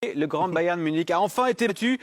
Le grand Bayern Munich a enfin été battu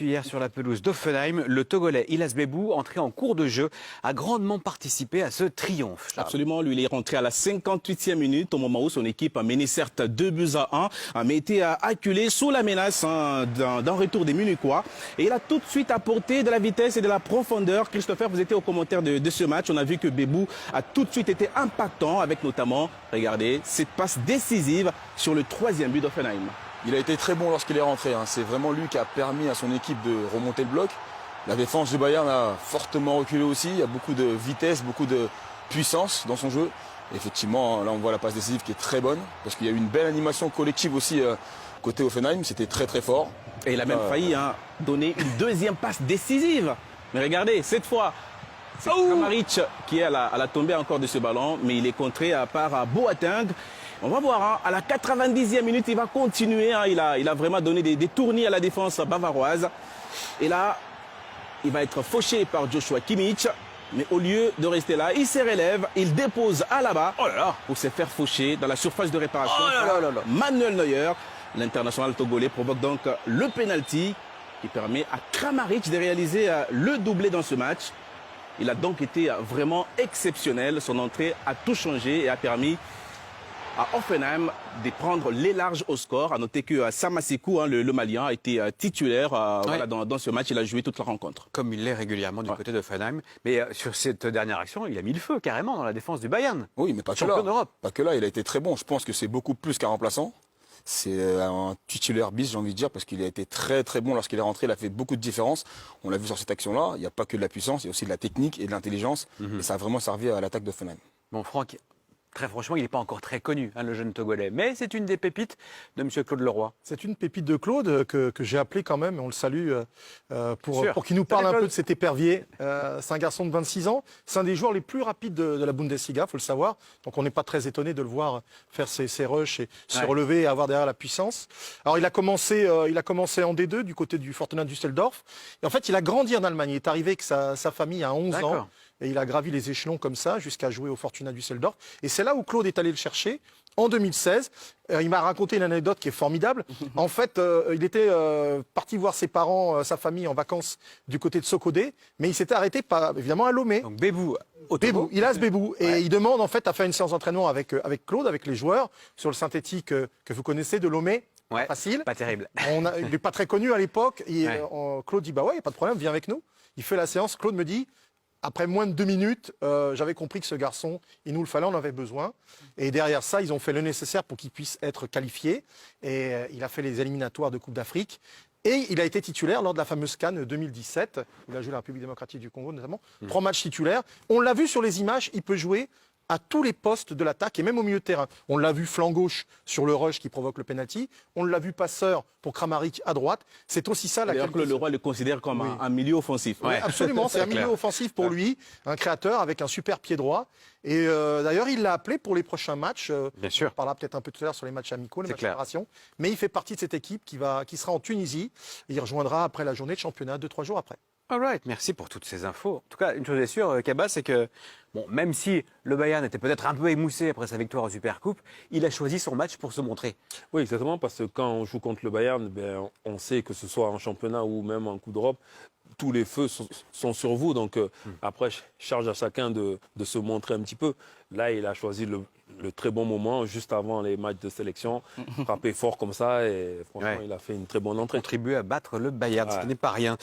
hier sur la pelouse d'Hoffenheim. Le Togolais Illas Bebou, entré en cours de jeu, a grandement participé à ce triomphe. Absolument, lui, il est rentré à la 58e minute, au moment où son équipe a mené certes 2-1, mais était acculé sous la menace d'un retour des Munichois. Et il a tout de suite apporté de la vitesse et de la profondeur. Christopher, vous étiez au commentaire de ce match. On a vu que Bebou a tout de suite été impactant, avec notamment, regardez, cette passe décisive sur le 3e but d'Hoffenheim. Il a été très bon lorsqu'il est rentré. C'est vraiment lui qui a permis à son équipe de remonter le bloc. La défense du Bayern a fortement reculé aussi. Il y a beaucoup de vitesse, beaucoup de puissance dans son jeu. Et effectivement, là on voit la passe décisive qui est très bonne. Parce qu'il y a eu une belle animation collective aussi côté Hoffenheim. C'était très très fort. Et il a même failli donner une deuxième passe décisive. Mais regardez, cette fois, c'est Kramaric qui est à la tombée encore de ce ballon. Mais il est contré par Boateng. On va voir, à la 90e minute, il va continuer. Il a vraiment donné des tournis à la défense bavaroise. Et là, il va être fauché par Joshua Kimmich. Mais au lieu de rester là, il se relève, il dépose à là-bas pour se faire faucher dans la surface de réparation. Manuel Neuer, l'international togolais, provoque donc le penalty qui permet à Kramaric de réaliser le doublé dans ce match. Il a donc été vraiment exceptionnel. Son entrée a tout changé et a permis à Hoffenheim de prendre les larges au score. À noter que Samasekou, le Malien, a été titulaire voilà, dans ce match. Il a joué toute la rencontre. Comme il l'est régulièrement du côté d'Hoffenheim. Mais sur cette dernière action, il a mis le feu carrément dans la défense du Bayern. Oui, mais pas que là. Pas que là, il a été très bon. Je pense que c'est beaucoup plus qu'un remplaçant. C'est un titulaire bis, j'ai envie de dire, parce qu'il a été très très bon lorsqu'il est rentré. Il a fait beaucoup de différences. On l'a vu sur cette action-là. Il n'y a pas que de la puissance, il y a aussi de la technique et de l'intelligence. Et ça a vraiment servi à l'attaque d'Hoffenheim. Bon, Franck, très franchement, il n'est pas encore très connu, le jeune Togolais. Mais c'est une des pépites de M. Claude Leroy. C'est une pépite de Claude que j'ai appelé quand même, et on le salue, pour qu'il nous parle un peu de cet épervier. C'est un garçon de 26 ans. C'est un des joueurs les plus rapides de la Bundesliga, il faut le savoir. Donc on n'est pas très étonné de le voir faire ses rushs et se relever et avoir derrière la puissance. Alors il a commencé en D2 du côté du Fortuna Düsseldorf. Et en fait, il a grandi en Allemagne. Il est arrivé avec sa famille à 11 ans. Et il a gravi les échelons comme ça jusqu'à jouer au Fortuna Düsseldorf. Et c'est là où Claude est allé le chercher en 2016. Il m'a raconté une anecdote qui est formidable. En fait, il était parti voir ses parents, sa famille en vacances du côté de Sokodé, mais il s'était arrêté évidemment à Lomé. Donc Bebou, Illas Bebou. Et il demande en fait à faire une séance d'entraînement avec Claude, avec les joueurs, sur le synthétique que vous connaissez de Lomé. Ouais, facile. Pas terrible. Il n'est pas très connu à l'époque. Claude dit bah ouais, y a pas de problème, viens avec nous. Il fait la séance. Claude me dit après moins de 2 minutes, j'avais compris que ce garçon, il nous le fallait, on en avait besoin. Et derrière ça, ils ont fait le nécessaire pour qu'il puisse être qualifié. Et il a fait les éliminatoires de Coupe d'Afrique. Et il a été titulaire lors de la fameuse CAN 2017. Il a joué la République démocratique du Congo notamment. 3 matchs titulaires. On l'a vu sur les images, il peut jouer à tous les postes de l'attaque et même au milieu de terrain. On l'a vu flanc gauche sur le rush qui provoque le penalty. On l'a vu passeur pour Kramaric à droite. C'est aussi ça la qualité. D'ailleurs que le Leroy le considère comme un milieu offensif. Oui, absolument, c'est un milieu offensif pour lui, un créateur avec un super pied droit. Et d'ailleurs, il l'a appelé pour les prochains matchs. Bien sûr. On parlera peut-être un peu tout à l'heure sur les matchs amicaux, les matchs de préparation. Mais il fait partie de cette équipe qui sera en Tunisie. Et il rejoindra après la journée de championnat 2-3 jours après. All right, merci pour toutes ces infos. En tout cas, une chose est sûre, Kaba, c'est que bon, même si le Bayern était peut-être un peu émoussé après sa victoire en Supercoupe, il a choisi son match pour se montrer. Oui, exactement, parce que quand on joue contre le Bayern, on sait que ce soit en championnat ou même en Coupe d'Europe, tous les feux sont sur vous. Donc après, charge à chacun de se montrer un petit peu. Là, il a choisi le très bon moment, juste avant les matchs de sélection, frappé fort comme ça, et franchement, il a fait une très bonne entrée. Contribuer à battre le Bayern, ce qui n'est pas rien.